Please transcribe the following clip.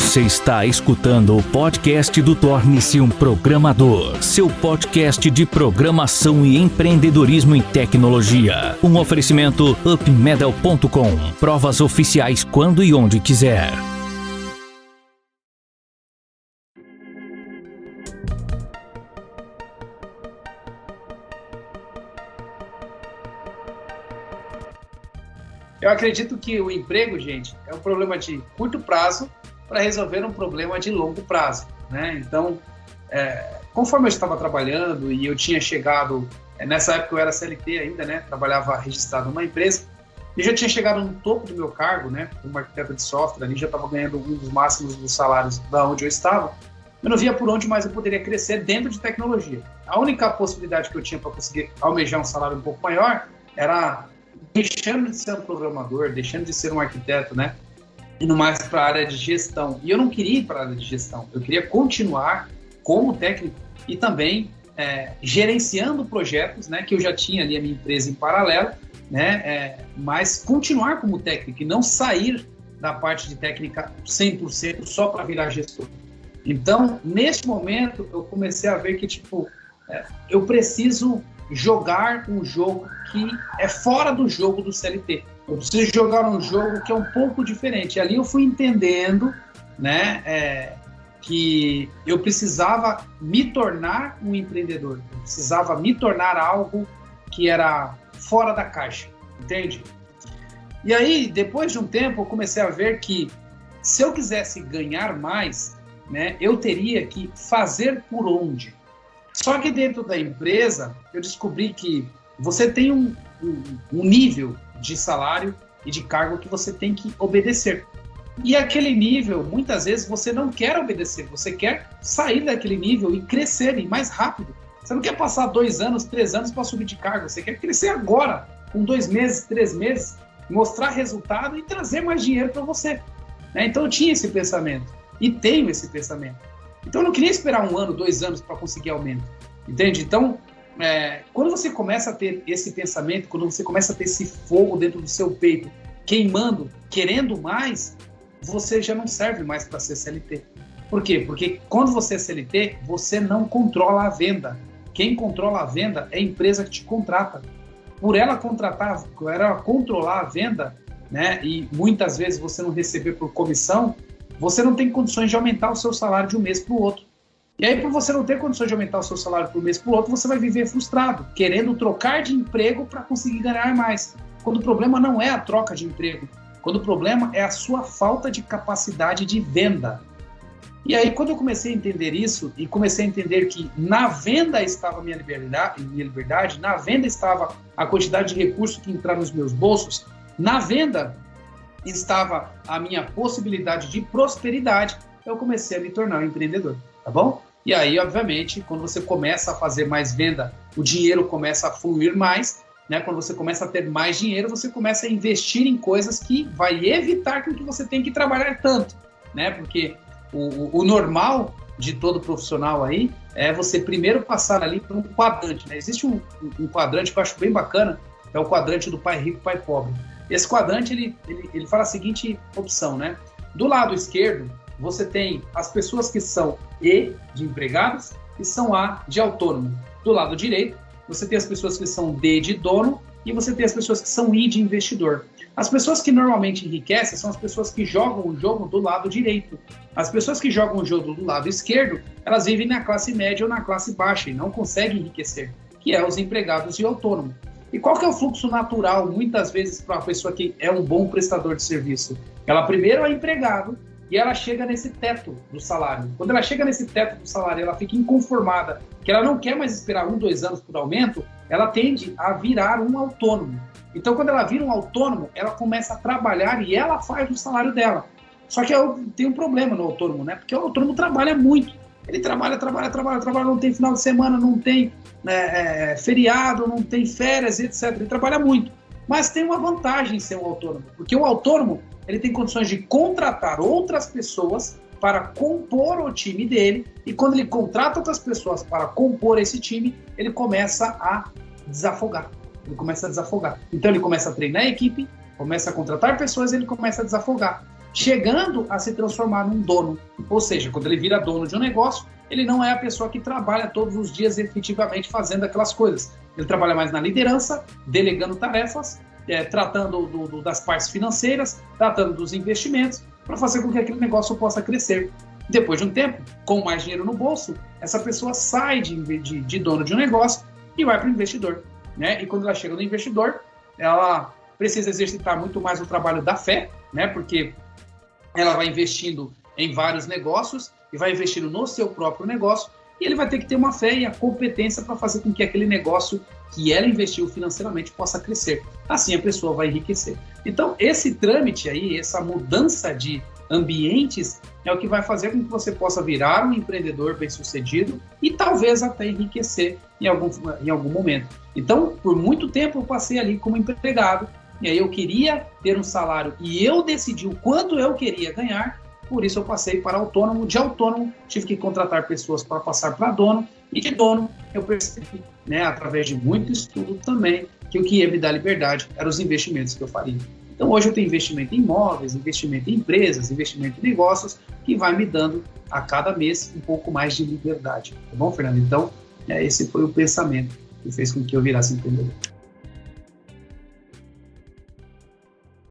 Você está escutando o podcast do Torne-se um Programador, seu podcast de programação e empreendedorismo em tecnologia. Um oferecimento upmedal.com. Provas oficiais quando e onde quiser. Eu acredito que o emprego, gente, é um problema de curto prazo para resolver um problema de longo prazo, né? Então, conforme eu estava trabalhando e eu tinha chegado, nessa época eu era CLT ainda, né? Trabalhava registrado numa empresa, e já tinha chegado no topo do meu cargo, né? Como arquiteto de software, ali já estava ganhando um dos máximos dos salários da onde eu estava. Eu não via por onde mais eu poderia crescer dentro de tecnologia. A única possibilidade que eu tinha para conseguir almejar um salário um pouco maior era deixando de ser um programador, deixando de ser um arquiteto, né? Indo mais para a área de gestão. E eu não queria ir para a área de gestão, eu queria continuar como técnico e também gerenciando projetos, né? Que eu já tinha ali a minha empresa em paralelo, né? Mas continuar como técnico e não sair da parte de técnica 100% só para virar gestor. Então, nesse momento, eu comecei a ver que, eu preciso jogar um jogo que é fora do jogo do CLT. Eu preciso jogar um jogo que é um pouco diferente. E ali eu fui entendendo, né, que eu precisava me tornar um empreendedor. Eu precisava me tornar algo que era fora da caixa, entende? E aí, depois de um tempo, eu comecei a ver que se eu quisesse ganhar mais, né, eu teria que fazer por onde. Só que dentro da empresa, eu descobri que você tem um nível de salário e de cargo que você tem que obedecer. E aquele nível, muitas vezes, você não quer obedecer, você quer sair daquele nível e crescer e mais rápido. Você não quer passar 2 anos, 3 anos para subir de cargo, você quer crescer agora, com 2 meses, 3 meses, mostrar resultado e trazer mais dinheiro para você. Então eu tinha esse pensamento e tenho esse pensamento. Então eu não queria esperar 1 ano, 2 anos para conseguir aumento, entende? Então, quando você começa a ter esse pensamento, quando você começa a ter esse fogo dentro do seu peito, queimando, querendo mais, você já não serve mais para ser CLT. Por quê? Porque quando você é CLT, você não controla a venda. Quem controla a venda é a empresa que te contrata. Por ela controlar a venda, né, e muitas vezes você não receber por comissão, você não tem condições de aumentar o seu salário de um mês para o outro. E aí, por você não ter condições de aumentar o seu salário de um mês para o outro, você vai viver frustrado, querendo trocar de emprego para conseguir ganhar mais. Quando o problema não é a troca de emprego, quando o problema é a sua falta de capacidade de venda. E aí, quando eu comecei a entender isso, e comecei a entender que na venda estava a minha liberdade, na venda estava a quantidade de recursos que entraram nos meus bolsos, na venda estava a minha possibilidade de prosperidade, eu comecei a me tornar um empreendedor, tá bom? E aí, obviamente, quando você começa a fazer mais venda, o dinheiro começa a fluir mais, né? Quando você começa a ter mais dinheiro, você começa a investir em coisas que vai evitar que você tenha que trabalhar tanto, né? Porque o normal de todo profissional aí é você primeiro passar ali por um quadrante, né? Existe um quadrante que eu acho bem bacana, é o quadrante do pai rico e pai pobre. Esse quadrante, ele fala a seguinte opção, né? Do lado esquerdo, você tem as pessoas que são E, de empregados, e são A, de autônomo. Do lado direito, você tem as pessoas que são D, de dono, e você tem as pessoas que são I, de investidor. As pessoas que normalmente enriquecem são as pessoas que jogam o jogo do lado direito. As pessoas que jogam o jogo do lado esquerdo, elas vivem na classe média ou na classe baixa e não conseguem enriquecer, que é os empregados e autônomos. E qual que é o fluxo natural, muitas vezes, para uma pessoa que é um bom prestador de serviço? Ela primeiro é empregado e ela chega nesse teto do salário. Quando ela chega nesse teto do salário, ela fica inconformada, que ela não quer mais esperar 1, 2 anos por aumento, ela tende a virar um autônomo. Então, quando ela vira um autônomo, ela começa a trabalhar e ela faz o salário dela. Só que tem um problema no autônomo, né? Porque o autônomo trabalha muito. Ele trabalha, não tem final de semana, não tem feriado, não tem férias, etc. Ele trabalha muito. Mas tem uma vantagem em ser um autônomo, porque o autônomo ele tem condições de contratar outras pessoas para compor o time dele, e quando ele contrata outras pessoas para compor esse time, ele começa a desafogar. Então ele começa a treinar a equipe, começa a contratar pessoas e ele começa a desafogar. chegando a se transformar num dono. Ou seja, quando ele vira dono de um negócio, ele não é a pessoa que trabalha todos os dias efetivamente fazendo aquelas coisas. Ele trabalha mais na liderança, delegando tarefas, tratando das partes financeiras, tratando dos investimentos, para fazer com que aquele negócio possa crescer. Depois de um tempo, com mais dinheiro no bolso, essa pessoa sai de dono de um negócio e vai para o investidor, né? E quando ela chega no investidor, ela precisa exercitar muito mais o trabalho da fé, né? Porque ela vai investindo em vários negócios e vai investindo no seu próprio negócio, e ele vai ter que ter uma fé e a competência para fazer com que aquele negócio que ela investiu financeiramente possa crescer. Assim a pessoa vai enriquecer. Então, esse trâmite aí, essa mudança de ambientes, é o que vai fazer com que você possa virar um empreendedor bem-sucedido e talvez até enriquecer em algum momento. Então, por muito tempo eu passei ali como empregado, e aí eu queria ter um salário e eu decidi o quanto eu queria ganhar, por isso eu passei para autônomo. De autônomo, tive que contratar pessoas para passar para dono, e de dono eu percebi, né, através de muito estudo também, que o que ia me dar liberdade eram os investimentos que eu faria. Então hoje eu tenho investimento em imóveis, investimento em empresas, investimento em negócios, que vai me dando a cada mês um pouco mais de liberdade. Tá bom, Fernando? Então, esse foi o pensamento que fez com que eu virasse empreendedor.